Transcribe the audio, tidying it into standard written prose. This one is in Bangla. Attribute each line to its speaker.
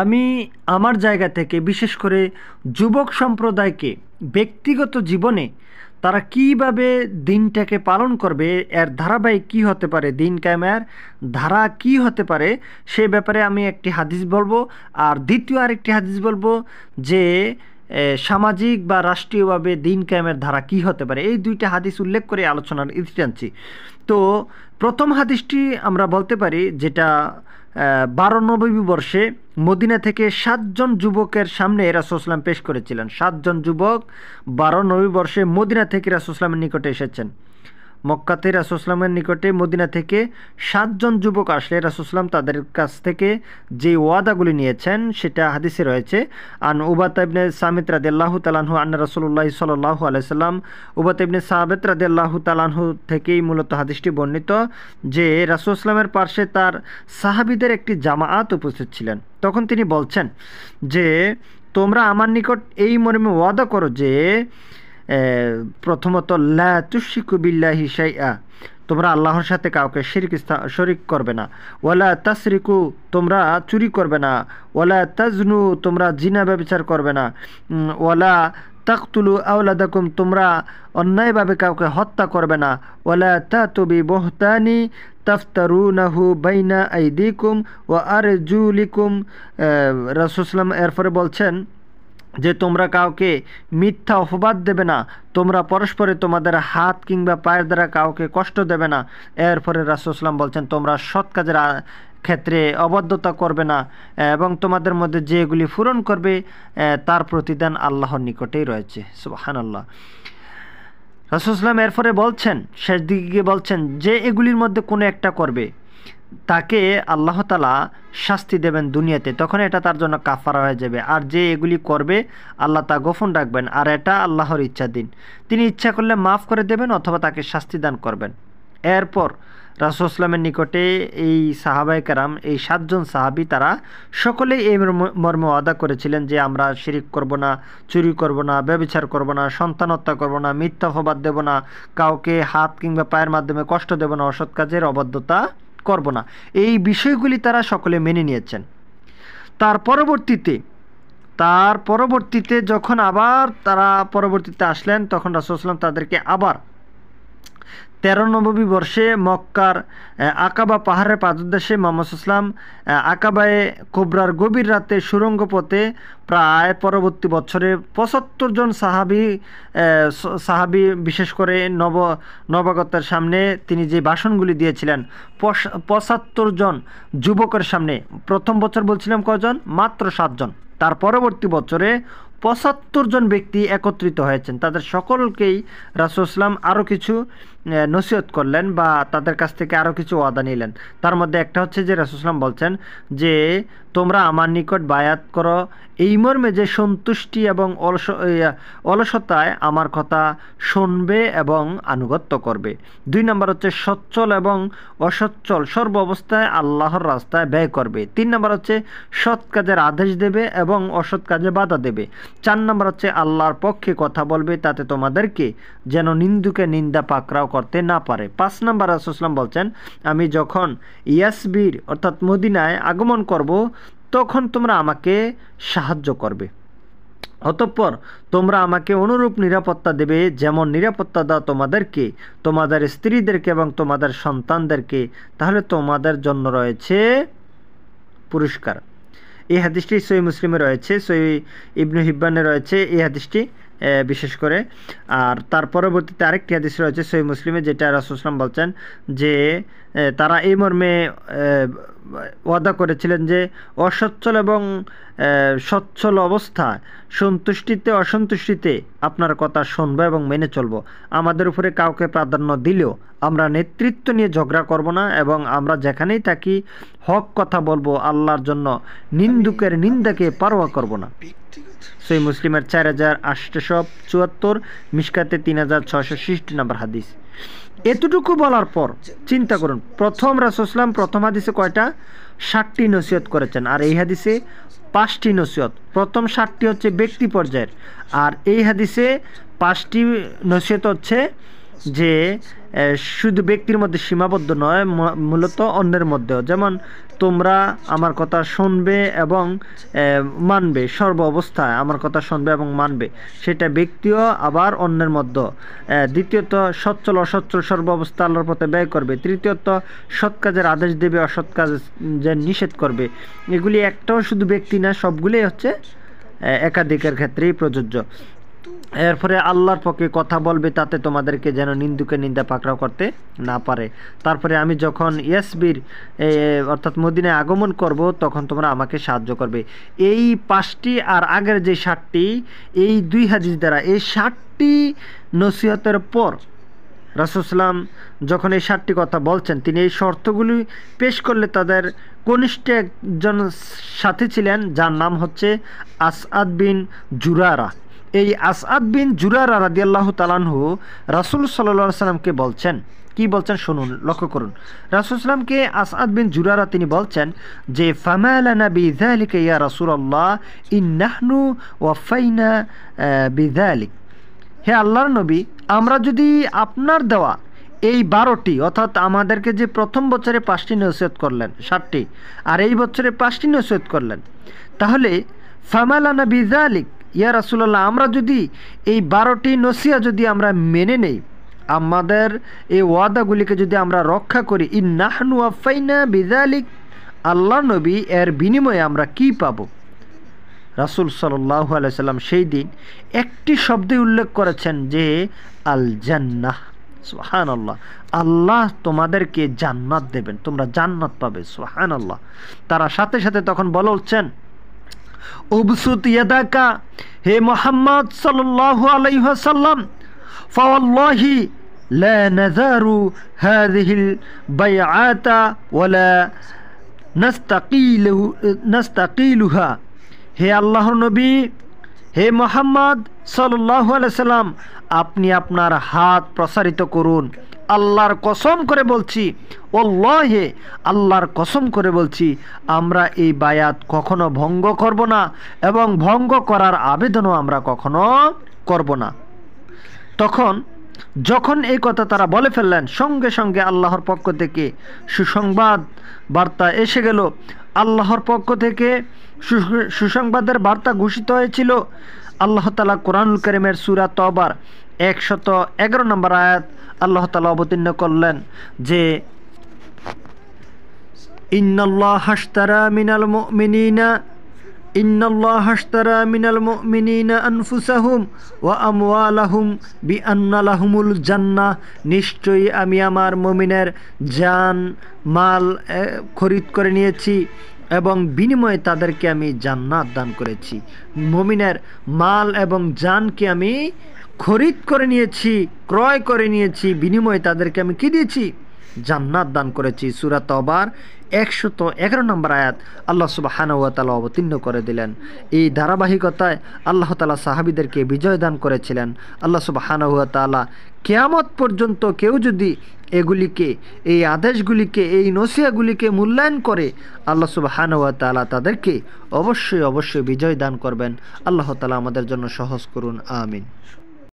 Speaker 1: আমি আমার জায়গা থেকে বিশেষ করে যুবক সম্প্রদায়কে ব্যক্তিগত জীবনে তারা কিভাবে দিনটাকে পালন করবে, এর ধারাবাহিক কী হতে পারে, দিন কায়েমের ধারা কী হতে পারে, সে ব্যাপারে আমি একটি হাদিস বলবো। আর দ্বিতীয় আরেকটি হাদিস বলবো যে সামাজিক বা রাষ্ট্রীয়ভাবে দিন কায়েমের ধারা কী হতে পারে। এই দুইটা হাদিস উল্লেখ করে আলোচনার ইতি টানছি। তো প্রথম হাদিসটি আমরা বলতে পারি, যেটা 12 নববী বর্ষে মদিনা থেকে 7জন যুবকের সামনে রাসূল সাল্লাল্লাহু পেশ করেছিলেন। 7জন যুবক 12 নববী বর্ষে মদিনা থেকে রাসূল সাল্লাল্লাহু নিকটে এসেছেন। মক্কাতে রাসূল সাল্লাল্লাহু নিকটে মদিনা থেকে 7জন যুবক আসলে রাসূল সাল্লাল্লাহু তাদের কাছ থেকে যে ওয়াদাগুলি নিয়েছেন সেটা হাদিসে রয়েছে। আন উবাতা ইবনে সামিত রাদিয়াল্লাহু তাআলা আনহু আন্না রাসূলুল্লাহ সাল্লাল্লাহু আলাইহি সাল্লাম, উবাতা ইবনে সামিত রাদিয়াল্লাহু তাআলা আনহু থেকেই মূলত হাদিসটি বর্ণিত যে রাসূল সাল্লাল্লাহু এর পাশে তার সাহাবীদের একটি জামাআত উপস্থিত ছিলেন। তখন তিনি বলছেন যে তোমরা আমার নিকট এই মর্মে ওয়াদা করো যে প্রথমত লা তুশরিকু বিল্লাহি শাইআ, তোমরা আল্লাহর সাথে কাউকে শরিক করবে না। ওয়ালা তাসরিকু, তোমরা চুরি করবে না। ওয়ালা তাজনু, তোমরা জিনা ব্যভিচার করবে না। ওয়ালা তাকতুলু আওলাদাকুম, তোমরা অন্যায়ভাবে কাউকে হত্যা করবে না। ওয়ালা তাতু বিবহতানি তাফতারুনাহু বাইনা আইদিকুম ওয়া আরজুলিকুম। রাসূল সাল্লাল্লাহু এরপরে বলছেন যে তোমরা কাউকে মিথ্যা অপবাদ দেবে না, তোমরা পরস্পরে তোমাদের হাত কিংবা পায়ের দ্বারা কাউকে কষ্ট দেবে না। এরপরে রাসূল সাল্লাল্লাহু বলছেন তোমরা সৎ কাজের ক্ষেত্রে অবাধ্যতা করবে না এবং তোমাদের মধ্যে যেগুলি পূরণ করবে তার প্রতিদান আল্লাহর নিকটেই রয়েছে। সুবহানাল্লাহ। রাসূল সাল্লাল্লাহু এরপরে বলছেন, শেষ দিকে গিয়ে বলছেন যে এগুলির মধ্যে কোনো একটা করবে তাকে আল্লাহ তাআলা শাস্তি দেবেন দুনিয়াতে, তখন এটা তার জন্য কাফারা হয়ে যাবে। আর যে এগুলি করবে আল্লাহ তা গোপন রাখবেন, আর এটা আল্লাহর ইচ্ছাধীন। তিনি ইচ্ছা করলে মাফ করে দেবেন অথবা তাকে শাস্তি দান করবেন। এরপর রাসূল সাল্লাল্লাহু নিকটে এই সাহাবায়ে কেরাম, এই 7জন সাহাবী, তারা সকলেই এই মর্মে ওয়াদা করেছিলেন যে আমরা শিরিক করব না, চুরি করব না, ব্যভিচার করব না, সন্তান হত্যা করব না, মিথ্যা অপবাদ দেব না, কাউকে হাত কিংবা পায়ের মাধ্যমে কষ্ট দেব না, অসৎ কাজের অবাধ্যতা করব না। এই বিষয়গুলি তারা সকলে মেনে নিয়েছেন। তার পরবর্তীতে যখন আবার তারা পরবর্তীতে আসলেন, তখন রাসূল সাল্লাল্লাহু আলাইহি ওয়াসাল্লাম তাদেরকে আবার 13 নববী বর্ষে মক্কার আকাবা পাহাড়ের পাদদেশে মুহাম্মদ সাল্লাল্লাহু আলাইহি ওয়াসাল্লাম আকাবায়ে কুবরার গভীর রাতে সুড়ঙ্গ পথে প্রায় পরবর্তী বছরে 75 জন সাহাবী বিশেষ করে নবাগতের সামনে তিনি যে ভাষণগুলি দিয়েছিলেন 75 জন যুবকের সামনে। প্রথম বছর বলছিলাম কজন? মাত্র 7 জন। তার পরবর্তী বছরে 75 জন ব্যক্তি একত্রিত হয়েছেন। তাদের সকলকেই রাসূল সাল্লাল্লাহু আরও কিছু নসিহত করলেন বা তাদের কাছ থেকে আরও কিছু ওয়াদা নিলেন। তার মধ্যে একটা হচ্ছে যে রাসূল সাল্লাল্লাহু বলছেন যে তোমরা আমার নিকট বায়াত করো এই মর্মে যে সন্তুষ্টি এবং অলসতায় আমার কথা শুনবে এবং আনুগত্য করবে। 2 নম্বর হচ্ছে সচ্ছল এবং অসচ্ছল সর্ব অবস্থায় আল্লাহর রাস্তায় ব্যয় করবে। 3 নম্বর হচ্ছে সৎ কাজের আদেশ দেবে এবং অসৎ কাজে বাধা দেবে। 4 নম্বর হচ্ছে আল্লাহর পক্ষে কথা বলবে, তাতে তোমাদেরকে যেন নিন্দুকে নিন্দা পাকড়াও করতে না পারে। 5 নম্বর রাসূল সাল্লাল্লাহু আলাইহি ওয়াসাল্লাম বলছেন আমি যখন ইয়াসবির অর্থাৎ মদিনায় আগমন করব তখন তোমরা আমাকে সাহায্য করবে। অতঃপর তোমরা আমাকে অনুরূপ নিরাপত্তা দেবে যেমন নিরাপত্তা দাও তোমাদেরকে, তোমাদের স্ত্রীদেরকে এবং তোমাদের সন্তানদেরকে, তাহলে তোমাদের জন্য রয়েছে পুরস্কার। এই হাদিসটি সহিহ মুসলিমে রয়েছে, সহিহ ইবনে হিব্বানে রয়েছে এই হাদিসটি বিশেষ করে। আর তার পরবর্তীতে আরেকটি হাদিস রয়েছে সহিহ মুসলিমে, যেটা রাসূল সাল্লাল্লাহু আলাইহি ওয়াসাল্লাম বলছেন যে তারা এই মর্মে ওয়াদা করেছিলেন যে অসচ্ছল এবং সচ্ছল অবস্থায় সন্তুষ্টিতে অসন্তুষ্টিতে আপনার কথা শুনব এবং মেনে চলব। আমাদের উপরে কাউকে প্রাধান্য দিলেও আমরা নেতৃত্ব নিয়ে ঝগড়া করব না এবং আমরা যেখানেই থাকি হক কথা বলবো, আল্লাহর জন্য নিন্দুকের নিন্দাকে পারোয়া করব না। সহিহ মুসলিমের 4874, মিশকাতে 3666 নম্বর হাদিস। এতটুকু বলার পর চিন্তা করুন, প্রথম রাসূল সাল্লাল্লাহু প্রথম হাদিসে কয়টা? 60টি নসিহত করেছেন, আর এই হাদিসে 5টি নসিহত। প্রথম 7টি হচ্ছে ব্যক্তি পর্যায়ের, আর এই হাদিসে 5টি নসিহত হচ্ছে যে শুধু ব্যক্তির মধ্যে সীমাবদ্ধ নয়, মূলত অন্যের মধ্যেও। যেমন তোমরা আমার কথা শুনবে এবং মানবে, সর্ব অবস্থায় আমার কথা শুনবে এবং মানবে, সেটা ব্যক্তিও আবার অন্যের মধ্যে। দ্বিতীয়ত সচ্ছল অসচ্ছল সর্ব অবস্থা আল্লাহর পথে ব্যয় করবে। তৃতীয়ত সৎ কাজের আদেশ দেবে, অসৎ কাজের নিষেধ করবে। এগুলি একটাও শুধু ব্যক্তি না, সবগুলোই হচ্ছে একাধিকের ক্ষেত্রেই প্রযোজ্য। এরপরে আল্লাহর পক্ষে কথা বলবে, তাতে তোমাদেরকে যেন নিন্দুকে নিন্দা পাকড়াও করতে না পারে। তারপরে আমি যখন ইয়াসবির অর্থাৎ মদিনায় আগমন করব, তখন তোমরা আমাকে সাহায্য করবে। এই 5টি আর আগের যে 7টি, এই 2 হাদিস দ্বারা এই 7টি নসিহতের পর রাসূল সাল্লাম যখন এই 7টি কথা বলছেন, তিনি এই শর্তগুলি পেশ করলে তাদের কনিষ্ঠ একজন সাথী ছিলেন, যার নাম হচ্ছে আসআদ বিন জুরারা। এই আসআদ বিন জুরারা রাদিয়াল্লাহু তাআলা আনহু রাসূল সাল্লাল্লাহু আলাইহি সাল্লামকে বলছেন, কি বলছেন শুনুন, লক্ষ্য করুন। রাসূল সাল্লামকে আসআদ বিন জুরারা তিনি বলছেন যে ফামা লানা বিযালিকা ইয়া রাসূলুল্লাহ ইন্নাহনু ওয়াফাইনা বিযালিক। হে আল্লাহর নবী, আমরা যদি আপনার দেওয়া এই 12টি, অর্থাৎ আমাদেরকে যে প্রথম বছরে 5টি নসিহত করলেন, 7টি, আর এই বছরে 5টি নসিহত করলেন, তাহলে ফামা লানা বিযালিক ইয়া রাসূলুল্লাহ, আমরা যদি এই 12টি নসিহত যদি আমরা মেনে নেই, আমাদের এই ওয়াদাগুলিকে যদি আমরা রক্ষা করি, ইন্নাহনু ওয়াফাইনা বিযালিক, আল্লাহ নবী এর বিনিময়ে আমরা কি পাব? রাসূল সাল্লাল্লাহু আলাইহি সাল্লাম সেই দিন একটি শব্দে উল্লেখ করেছেন যে আল জান্নাহ। সুবহানাল্লাহ, আল্লাহ তোমাদেরকে জান্নাত দেবেন, তোমরা জান্নাত পাবে। সুবহানাল্লাহ। তারা সাথে সাথে তখন বলছেন উবসুত ইয়াদাকা, হে মুহাম্মদ সাল্লাল্লাহু আলাইহি ওয়াসাল্লাম, ফাওয়াল্লাহি লা নাযারু হাযিহিল বাইআতা ওয়ালা নাস্তাকিলুহা। হে আল্লাহর নবী, হে মুহাম্মদ সাল্লাল্লাহু আলাইহি সাল্লাম, আপনি আপনার হাত প্রসারিত করুন। আল্লাহর কসম করে বলছি, ওয়াল্লাহি, আল্লাহর কসম করে বলছি, আমরা এই বায়াত কখনো ভঙ্গ করব না এবং ভঙ্গ করার আবেদনও আমরা কখনো করব না। যখন এই কথা তারা বলে ফেললেন, সঙ্গে সঙ্গে আল্লাহর পক্ষ থেকে সুসংবাদ বার্তা এসে গেল। আল্লাহর পক্ষ থেকে সুসংবাদের বার্তা ঘোষিত হয়েছিল। আল্লাহ তাআলা কোরআনুল কারীমের সূরা তওবার 111 নম্বর আয়াত আল্লাহ তাআলা অবতীর্ণ করলেন যে ইন্নাল্লাহা আশতারা মিনাল মুমিনিনা আনফুসাহুম ওয়া আমওয়ালাহুম বিআন্না লাহুমুল জান্নাহ। নিশ্চয়ই আমি আমার মুমিনের জান মাল খরিদ করে নিয়েছি এবং বিনিময়ে তাদেরকে আমি জান্নাত দান করেছি। মুমিনের মাল এবং জানকে আমি খরিদ করে নিয়েছি, ক্রয় করে নিয়েছি, বিনিময়ে তাদেরকে আমি কি দিয়েছি? জান্নাত দান করেছি। সূরা তওবার 111 নম্বর আয়াত আল্লাহ সুবহানাহু ওয়া তাআলা অবতীর্ণ করে দিলেন। এই ধারাবাহিকতায় আল্লাহ তাআলা সাহাবীদেরকে বিজয় দান করেছিলেন। আল্লাহ সুবহানাহু ওয়া তাআলা কিয়ামত পর্যন্ত কেউ যদি এগুলিকে, এই আদেশগুলিকে, এই নসিহতগুলিকে মূল্যায়ন করে, আল্লাহ সুবহানাহু ওয়া তাআলা তাদেরকে অবশ্যই বিজয় দান করবেন। আল্লাহ তাআলা আমাদের জন্য সহজ করুন, আমিন।